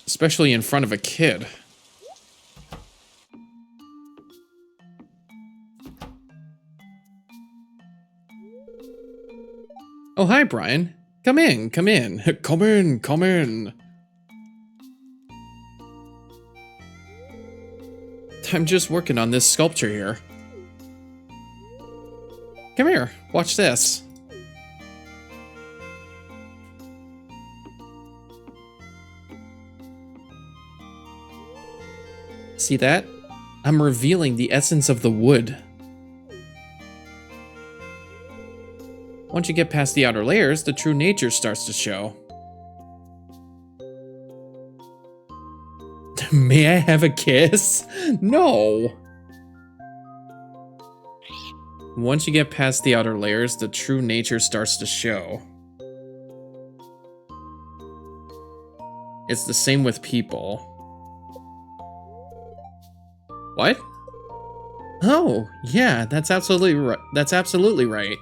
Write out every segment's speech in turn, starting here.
especially in front of a kid. Oh, hi, Brian. Come in, come in. Come in, come in. I'm just working on this sculpture here. Come here, watch this. See that? I'm revealing the essence of the wood. Once you get past the outer layers, the true nature starts to show. May I have a kiss? No! Once you get past the outer layers, the true nature starts to show. It's the same with people. What? Oh, yeah, that's absolutely right. That's absolutely right.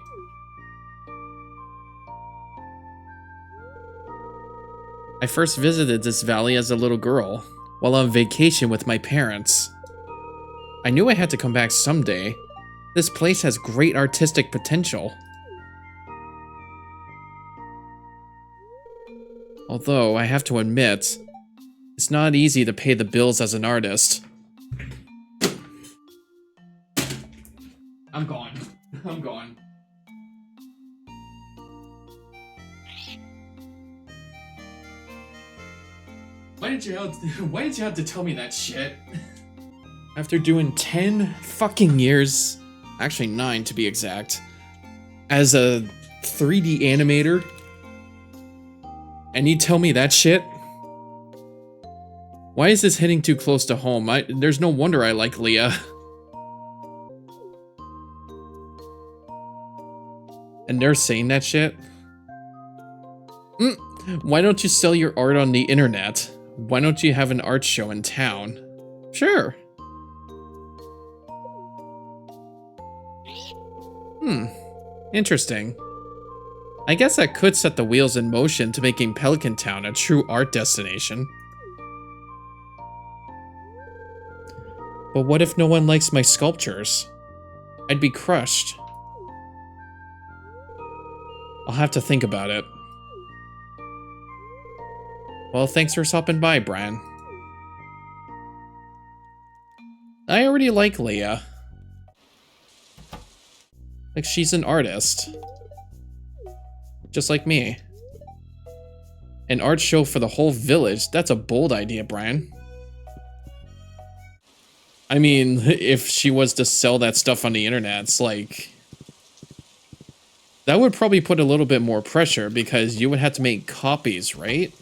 I first visited this valley as a little girl, while on vacation with my parents. I knew I had to come back someday. This place has great artistic potential. Although, I have to admit, it's not easy to pay the bills as an artist. I'm gone. I'm gone. Why did you have to tell me that shit? After doing 10 fucking years, actually 9 to be exact, as a 3D animator, and you tell me that shit? Why is this hitting too close to home? There's no wonder I like Leah. And they're saying that shit? Why don't you sell your art on the internet? Why don't you have an art show in town? Sure. Interesting. I guess that could set the wheels in motion to making Pelican Town a true art destination. But what if no one likes my sculptures? I'd be crushed. I'll have to think about it. Well, thanks for stopping by, Brian. I already like Leah. Like, she's an artist. Just like me. An art show for the whole village? That's a bold idea, Brian. I mean, if she was to sell that stuff on the internet, it's like... that would probably put a little bit more pressure because you would have to make copies, right?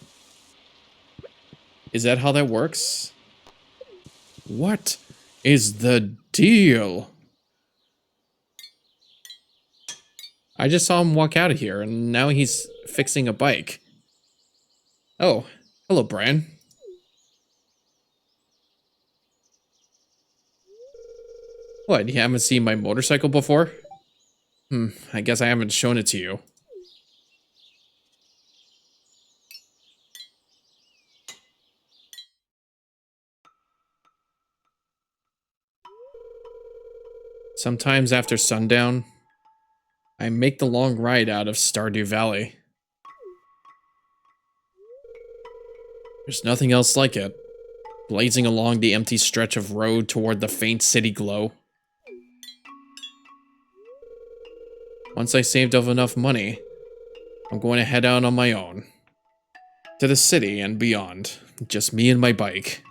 Is that how that works? What is the deal? I just saw him walk out of here, and now he's fixing a bike. Oh, hello, Brian. What, you haven't seen my motorcycle before? I guess I haven't shown it to you. Sometimes after sundown, I make the long ride out of Stardew Valley. There's nothing else like it, blazing along the empty stretch of road toward the faint city glow. Once I saved up enough money, I'm going to head out on my own. To the city and beyond, just me and my bike.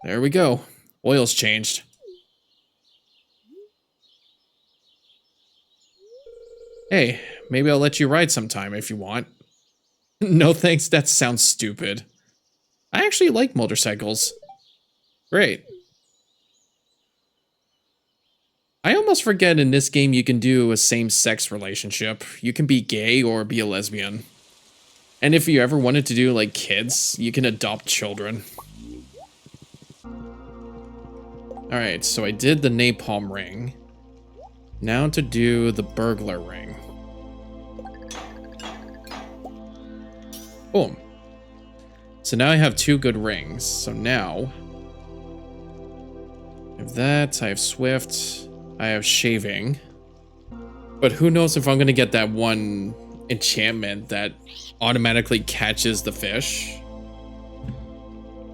There we go. Oil's changed. Hey, maybe I'll let you ride sometime if you want. No thanks, that sounds stupid. I actually like motorcycles. Great. I almost forget in this game you can do a same-sex relationship. You can be gay or be a lesbian. And if you ever wanted to do, like, kids, you can adopt children. Alright, so I did the napalm ring. Now to do the burglar ring. Boom. So now I have 2 good rings. So now I have that, I have Swift, I have Shaving. But who knows if I'm gonna get that one enchantment that automatically catches the fish.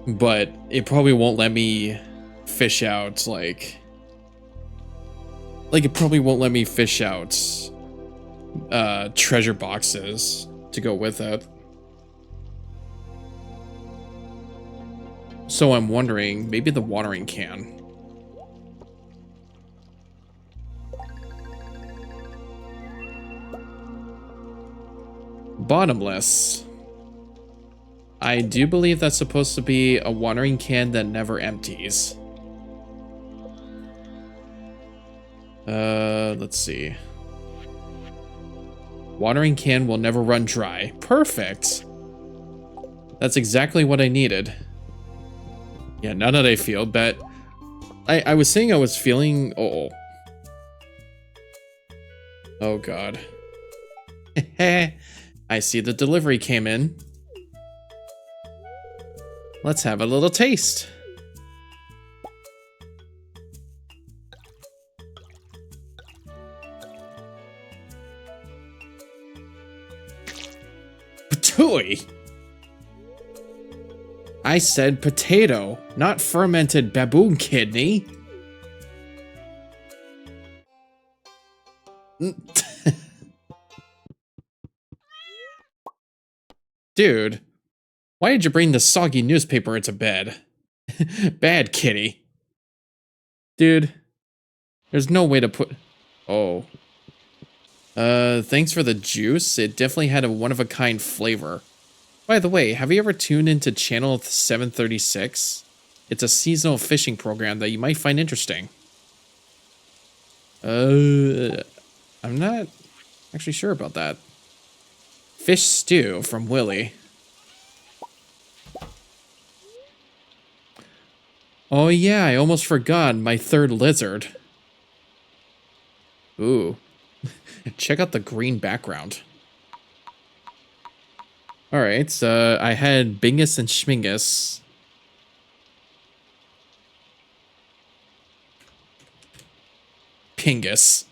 But it probably won't let me fish out, like it probably won't let me fish out treasure boxes to go with it. So I'm wondering, maybe the watering can. Bottomless. I do believe that's supposed to be a watering can that never empties. Let's see. Watering can will never run dry. Perfect. That's exactly what I needed. Yeah, now that I feel, but I was saying I was feeling... Oh god. I see the delivery came in. Let's have a little taste. Patooey! I said potato, not fermented baboon kidney. Dude, why did you bring the soggy newspaper into bed? Bad kitty. Dude, there's no way to put... Oh. Thanks for the juice. It definitely had a one-of-a-kind flavor. By the way, have you ever tuned into channel 736? It's a seasonal fishing program that you might find interesting. I'm not actually sure about that. Fish stew from Willy. Oh yeah, I almost forgot my 3rd lizard. Ooh. Check out the green background. Alright, I had Bingus and Schmingus. Pingus.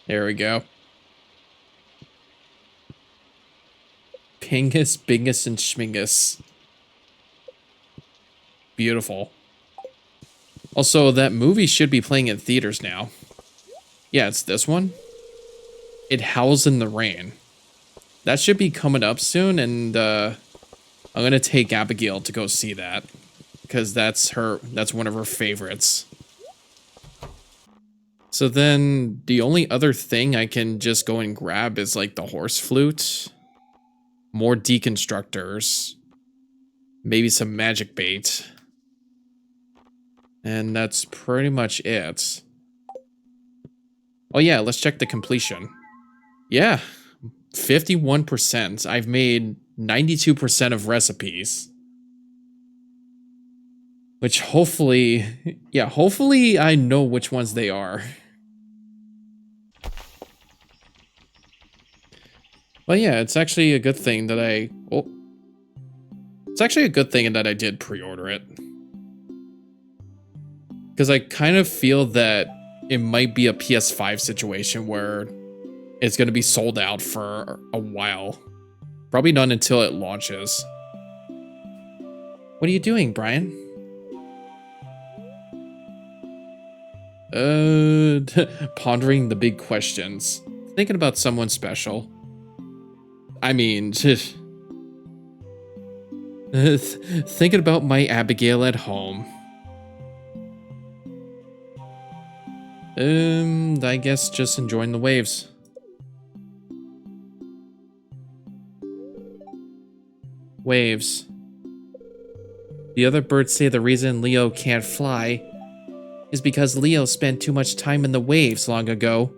There we go. Pingus, Bingus, and Schmingus. Beautiful. Also, that movie should be playing in theaters now. Yeah, it's this one. It Howls in the Rain. That should be coming up soon, and I'm gonna take Abigail to go see that. Because that's one of her favorites. So then, the only other thing I can just go and grab is like the horse flute. More deconstructors. Maybe some magic bait. And that's pretty much it. Oh yeah, let's check the completion. Yeah, 51%. I've made 92% of recipes. Which hopefully, yeah, hopefully I know which ones they are. Well, yeah, it's actually a good thing that it's actually a good thing that I did pre-order it. Because I kind of feel that it might be a PS5 situation where it's going to be sold out for a while. Probably not until it launches. What are you doing, Brian? Pondering the big questions. Thinking about someone special. I mean, thinking about my Abigail at home. I guess just enjoying the waves. Waves. The other birds say the reason Leo can't fly is because Leo spent too much time in the waves long ago.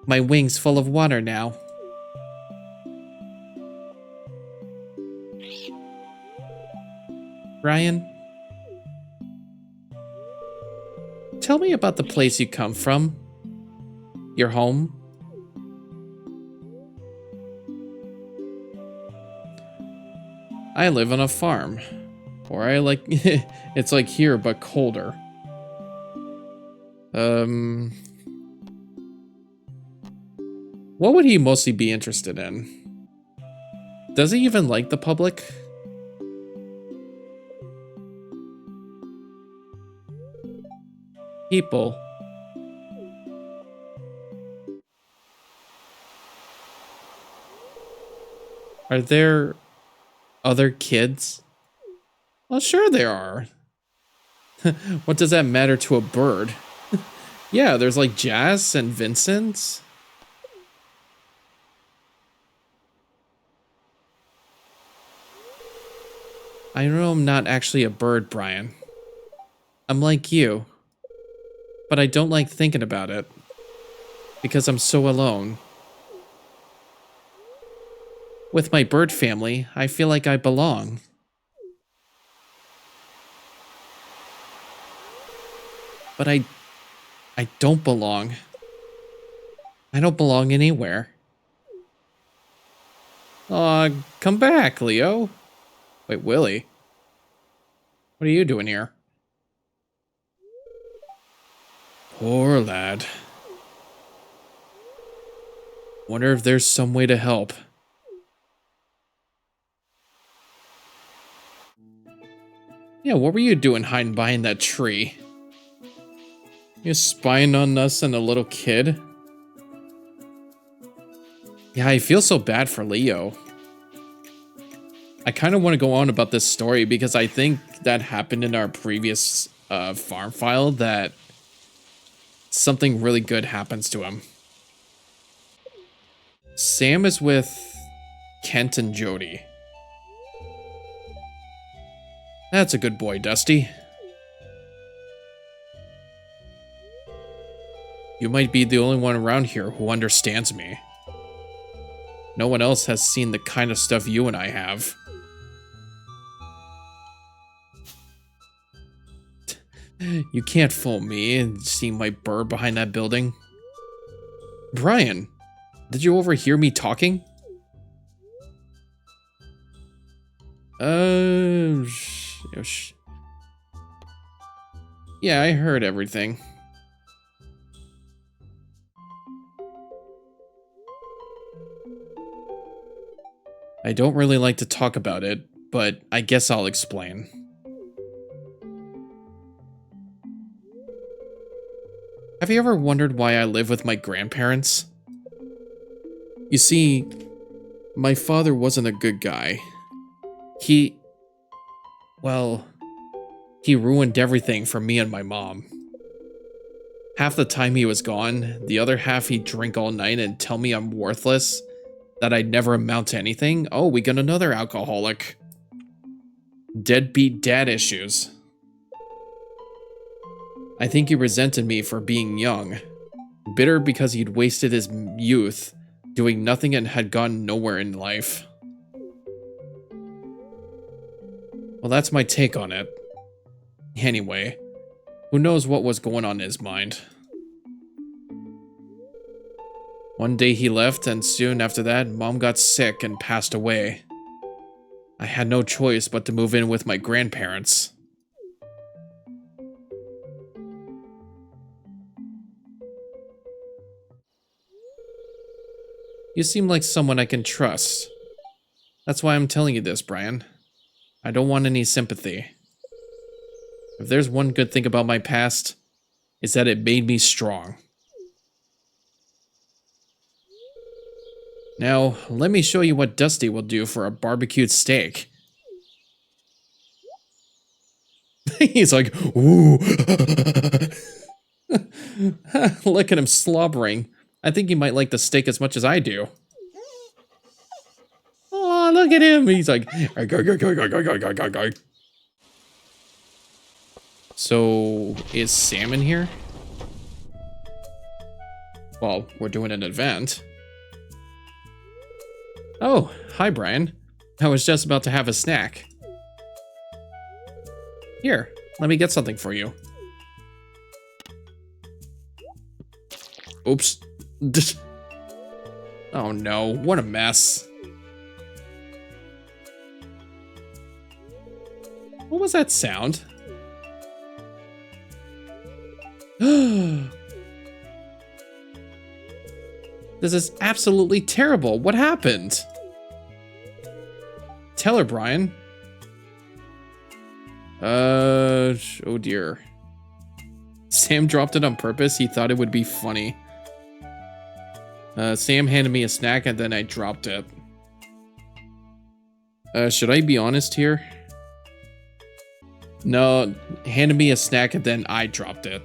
My wings full of water now. Brian? Tell me about the place you come from. Your home. I live on a farm. Or I like... it's like here, but colder. What would he mostly be interested in? Does he even like the public? People. Are there other kids? Well, sure there are. What does that matter to a bird? Yeah, there's like Jazz and Vincent. I know I'm not actually a bird, Brian. I'm like you. But I don't like thinking about it. Because I'm so alone. With my bird family, I feel like I belong. But I don't belong. I don't belong anywhere. Aw, come back, Leo. Wait, Willie? What are you doing here? Poor lad. Wonder if there's some way to help. Yeah, what were you doing hiding behind that tree? You spying on us and a little kid? Yeah, I feel so bad for Leo. I kind of want to go on about this story because I think that happened in our previous farm file, that something really good happens to him. Sam is with Kent and Jody. That's a good boy, Dusty. You might be the only one around here who understands me. No one else has seen the kind of stuff you and I have. You can't fool me and see my bird behind that building. Brian, did you overhear me talking? Yeah, I heard everything. I don't really like to talk about it, but I guess I'll explain. Have you ever wondered why I live with my grandparents? You see, my father wasn't a good guy. He ruined everything for me and my mom. Half the time he was gone, the other half he'd drink all night and tell me I'm worthless, that I'd never amount to anything. Oh, we got another alcoholic. Deadbeat dad issues. I think he resented me for being young. Bitter because he'd wasted his youth doing nothing and had gone nowhere in life. Well, that's my take on it. Anyway, who knows what was going on in his mind. One day he left, and soon after that, Mom got sick and passed away. I had no choice but to move in with my grandparents. You seem like someone I can trust. That's why I'm telling you this, Brian. I don't want any sympathy. If there's one good thing about my past, it's that it made me strong. Now, let me show you what Dusty will do for a barbecued steak. He's like, ooh. Look at him slobbering. I think he might like the steak as much as I do. Oh, look at him. He's like, so, is Sam in here? Well, we're doing an event. Oh, hi, Brian. I was just about to have a snack. Here, let me get something for you. Oops. Oh no, what a mess. was that sound? This is absolutely terrible. What happened? Tell her, Brian. Oh dear. Sam dropped it on purpose. He thought it would be funny. Sam handed me a snack and then I dropped it. Should I be honest here? No, handed me a snack and then I dropped it.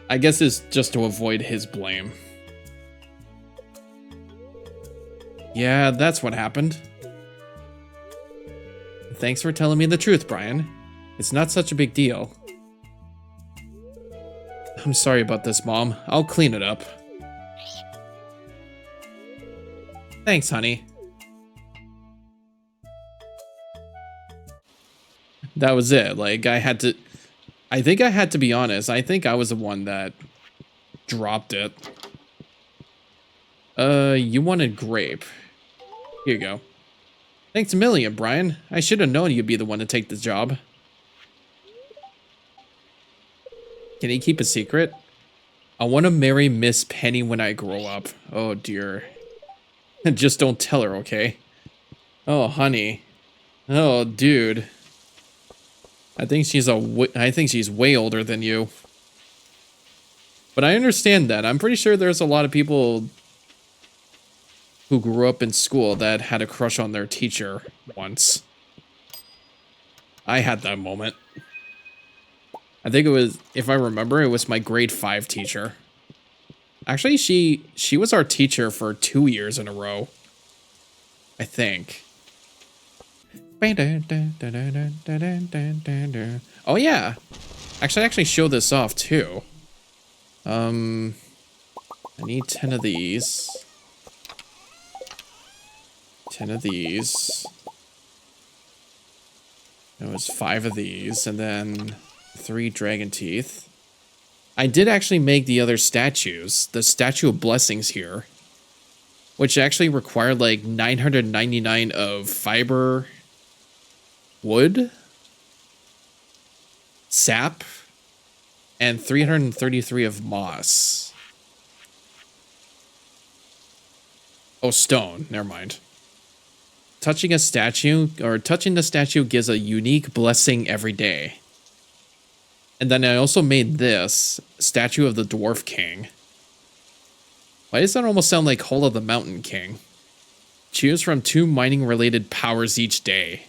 I guess it's just to avoid his blame. Yeah, that's what happened. Thanks for telling me the truth, Brian. It's not such a big deal. I'm sorry about this, Mom. I'll clean it up. Thanks, honey. That was it. Like, I think I had to be honest. I think I was the one that dropped it. You wanted grape. Here you go. Thanks a million, Brian. I should have known you'd be the one to take the job. Can he keep a secret? I want to marry Miss Penny when I grow up. Oh, dear. Just don't tell her, okay? Oh, honey. Oh, dude. I think she's way older than you. But I understand that. I'm pretty sure there's a lot of people who grew up in school that had a crush on their teacher once. I had that moment. I think it was, if I remember, it was my grade 5 teacher. Actually, she was our teacher for 2 years in a row. I think. Oh yeah. Actually, I actually show this off too. I need 10 of these. 10 of these. It was 5 of these, and then 3 dragon teeth. I did actually make the other statues, the Statue of Blessings here, which actually required like 999 of fiber, wood, sap, and 333 of moss. Oh, stone. Never mind. Touching a statue, or touching the statue gives a unique blessing every day. And then I also made this statue of the Dwarf King. Why does that almost sound like Hole of the Mountain King? Choose from 2 mining-related powers each day.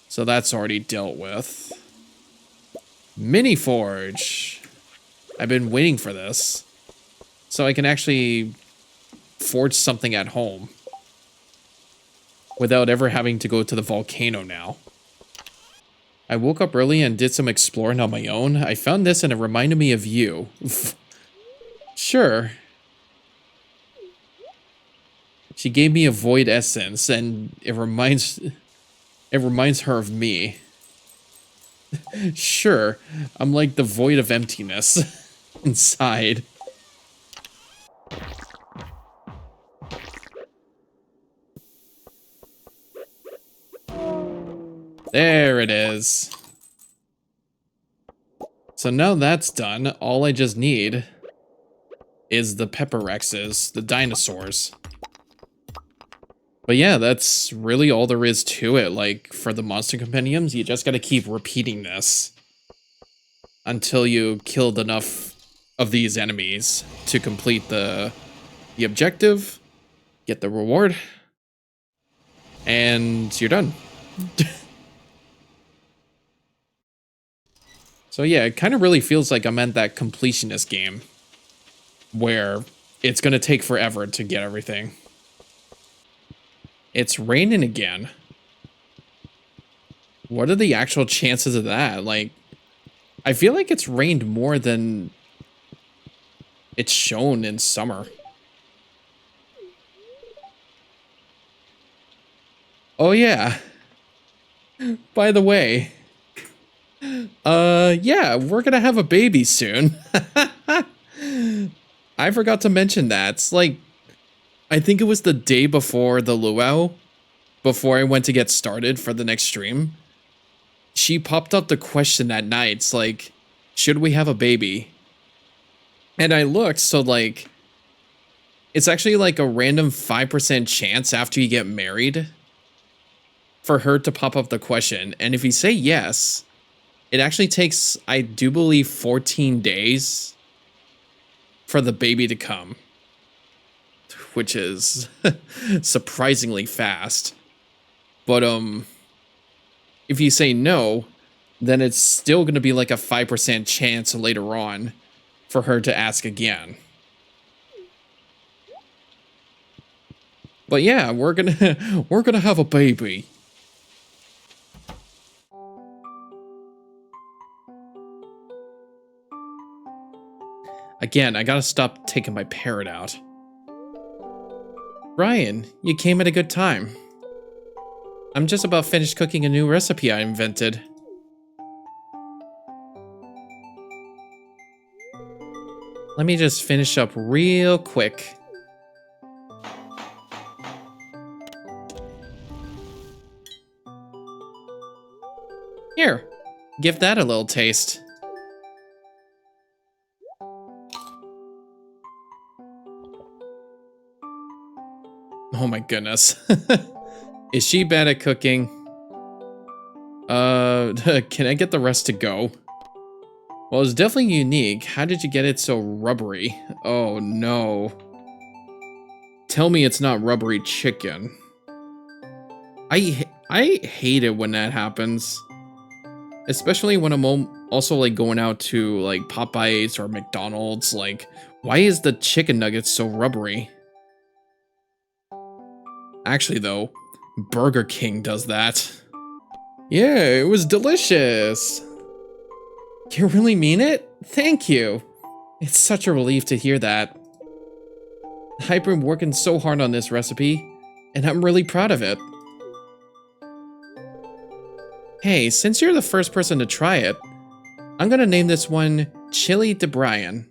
So that's already dealt with. Mini Forge. I've been waiting for this. So I can actually forge something at home. Without ever having to go to the volcano now. I woke up early and did some exploring on my own. I found this and it reminded me of you. Sure. She gave me a void essence and it reminds her of me. Sure. I'm like the void of emptiness inside. There it is. So now that's done, all I just need is the Pepper Rexes, the dinosaurs. But yeah, that's really all there is to it. Like, for the monster compendiums, you just gotta keep repeating this until you killed enough of these enemies to complete the objective, get the reward, and you're done. So yeah, it kind of really feels like I'm at that completionist game where it's going to take forever to get everything. It's raining again. What are the actual chances of that? Like, I feel like it's rained more than it's shown in summer. Oh yeah. By the way, yeah, we're gonna have a baby soon. I forgot to mention that. It's like, I think it was the day before the luau. before I went to get started for the next stream, she popped up the question at night. It's like, should we have a baby? And I looked, so like, it's actually like a random 5% chance after you get married for her to pop up the question. And if you say yes, it actually takes, I do believe, 14 days for the baby to come, which is surprisingly fast. But if you say no, then it's still going to be like a 5% chance later on for her to ask again. But yeah, we're gonna have a baby. Again, I gotta stop taking my parrot out. Brian, you came at a good time. I'm just about finished cooking a new recipe I invented. Let me just finish up real quick. Here, give that a little taste. Oh my goodness. Is she bad at cooking? Can I get the rest to go? Well, it's definitely unique. How did you get it so rubbery? Oh no. Tell me it's not rubbery chicken. I hate it when that happens. Especially when I'm also like going out to like Popeyes or McDonald's. Like, why is the chicken nuggets so rubbery? Actually though, Burger King does that. Yeah, it was delicious. You really mean it? Thank you. It's such a relief to hear that. I've been working so hard on this recipe, and I'm really proud of it. Hey, since you're the first person to try it, I'm gonna name this one Chili de Brian.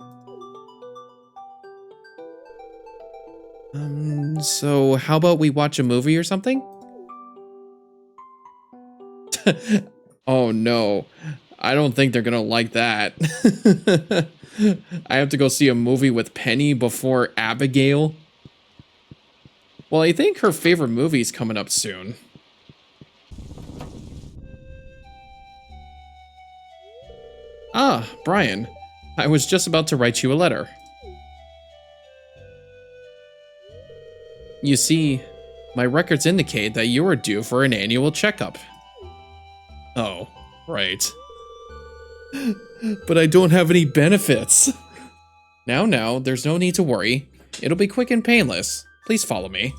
So how about we watch a movie or something? Oh no, I don't think they're gonna like that. I have to go see a movie with Penny before Abigail. Well, I think her favorite movie's coming up soon. Ah, Brian, I was just about to write you a letter. You see, my records indicate that you are due for an annual checkup. Oh, right. But I don't have any benefits. Now, there's no need to worry. It'll be quick and painless. Please follow me.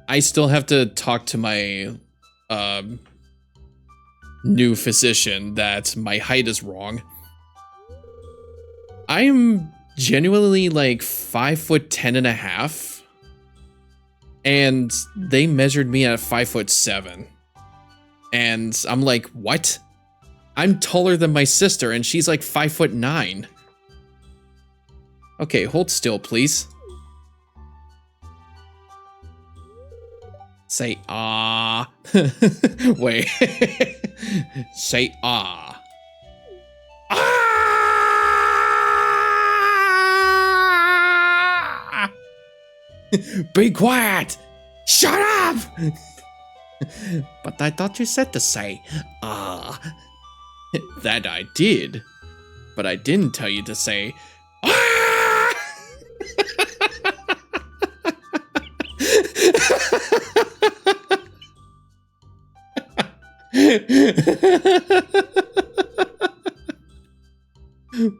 I still have to talk to my new physician that my height is wrong. I am genuinely like 5'10.5", and they measured me at 5'7", and I'm like, what? I'm taller than my sister, and she's like 5'9". Okay, hold still, please. Say ah. Wait. Say ah. Ah! Be quiet! Shut up! But I thought you said to say ah. That I did. But I didn't tell you to say ah!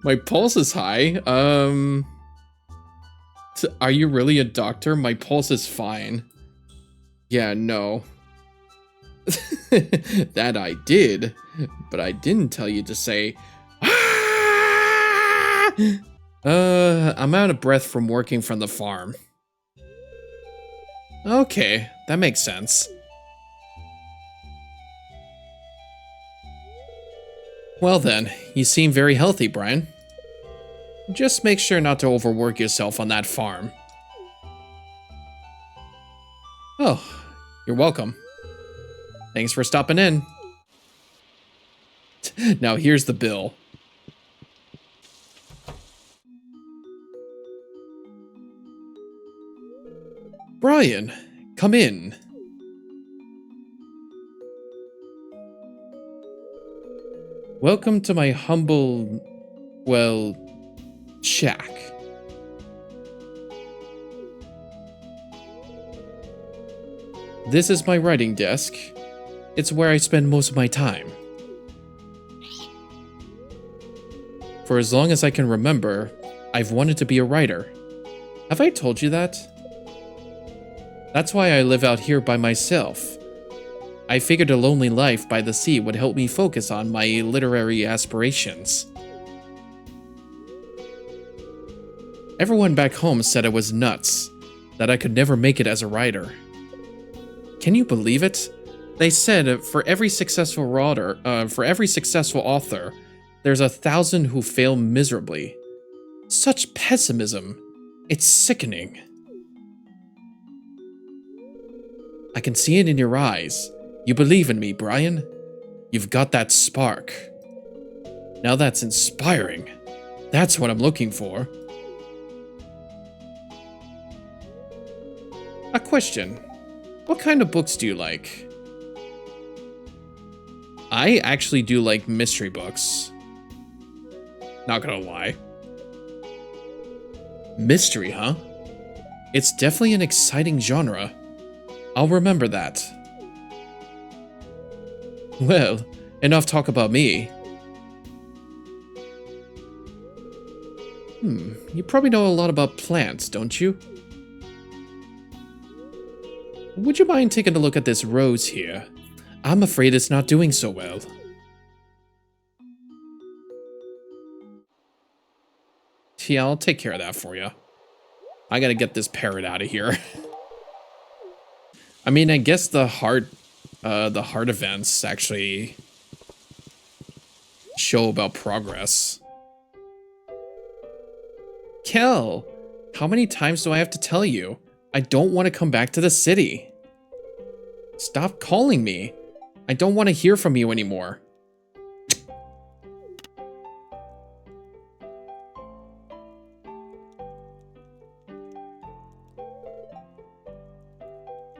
My pulse is high. Are you really a doctor? My pulse is fine. Yeah, no. That I did, but I didn't tell you to say ah! I'm out of breath from working from the farm. Okay, that makes sense. Well then, you seem very healthy, Brian. Just make sure not to overwork yourself on that farm. Oh, you're welcome. Thanks for stopping in. Now here's the bill. Brian, come in. Welcome to my humble, well, shack. This is my writing desk. It's where I spend most of my time. For as long as I can remember, I've wanted to be a writer. Have I told you that? That's why I live out here by myself. I figured a lonely life by the sea would help me focus on my literary aspirations. Everyone back home said I was nuts, that I could never make it as a writer. Can you believe it? They said for every successful author, there's 1,000 who fail miserably. Such pessimism. It's sickening. I can see it in your eyes. You believe in me, Brian. You've got that spark. Now that's inspiring. That's what I'm looking for. A question. What kind of books do you like? I actually do like mystery books. Not gonna lie. Mystery, huh? It's definitely an exciting genre. I'll remember that. Well, enough talk about me. You probably know a lot about plants, don't you? Would you mind taking a look at this rose here? I'm afraid it's not doing so well. Yeah, I'll take care of that for you. I gotta get this parrot out of here. I mean, I guess the heart events actually show about progress. Kel, how many times do I have to tell you? I don't want to come back to the city. Stop calling me. I don't want to hear from you anymore.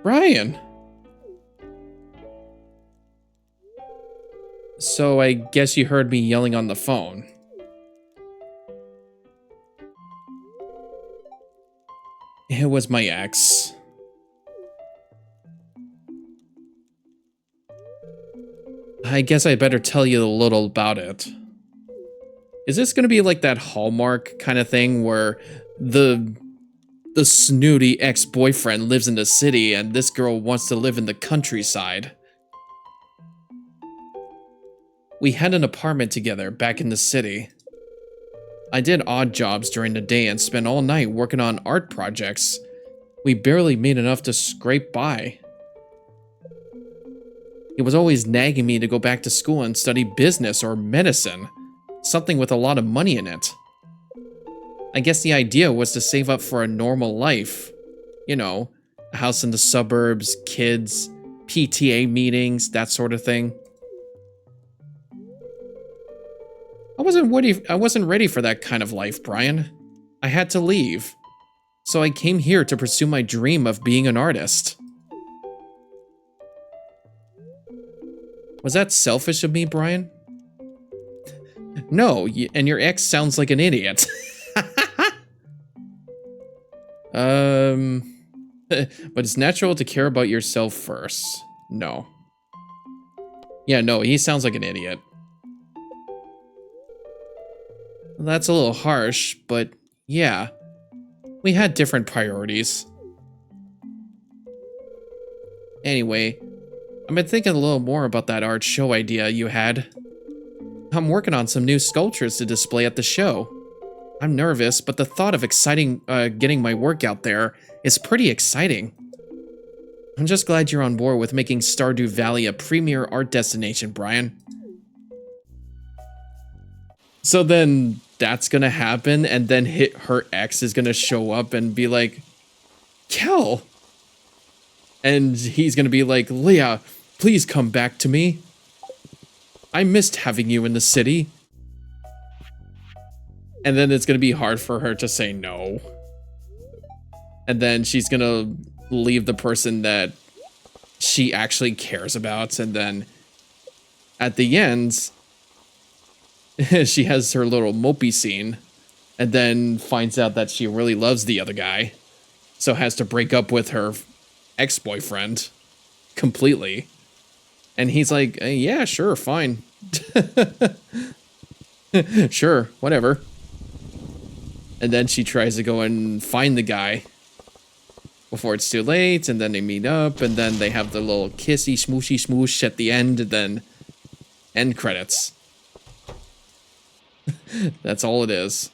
Brian. So I guess you heard me yelling on the phone. It was my ex. I guess I better tell you a little about it. Is this gonna be like that Hallmark kind of thing where the snooty ex-boyfriend lives in the city and this girl wants to live in the countryside? We had an apartment together back in the city. I did odd jobs during the day and spent all night working on art projects. We barely made enough to scrape by. He was always nagging me to go back to school and study business or medicine, something with a lot of money in it. I guess the idea was to save up for a normal life. You know, a house in the suburbs, kids, PTA meetings, that sort of thing. I wasn't ready for that kind of life, Brian. I had to leave. So I came here to pursue my dream of being an artist. Was that selfish of me, Brian? No, and your ex sounds like an idiot. But it's natural to care about yourself first. No. Yeah, no, he sounds like an idiot. That's a little harsh, but yeah. We had different priorities. Anyway, I've been thinking a little more about that art show idea you had. I'm working on some new sculptures to display at the show. I'm nervous, but the thought of getting my work out there is pretty exciting. I'm just glad you're on board with making Stardew Valley a premier art destination, Brian. So then that's gonna happen, and then her ex is gonna show up and be like, Kel, And he's gonna be like, Leah, please come back to me. I missed having you in the city. And then it's gonna be hard for her to say no. And then she's gonna leave the person that she actually cares about. And then at the end, she has her little mopey scene. And then finds out that she really loves the other guy. So has to break up with her ex-boyfriend completely. And he's like, yeah, sure, fine. Sure, whatever. And then she tries to go and find the guy before it's too late, and then they meet up, and then they have the little kissy smooshy smoosh at the end, and then end credits. That's all it is.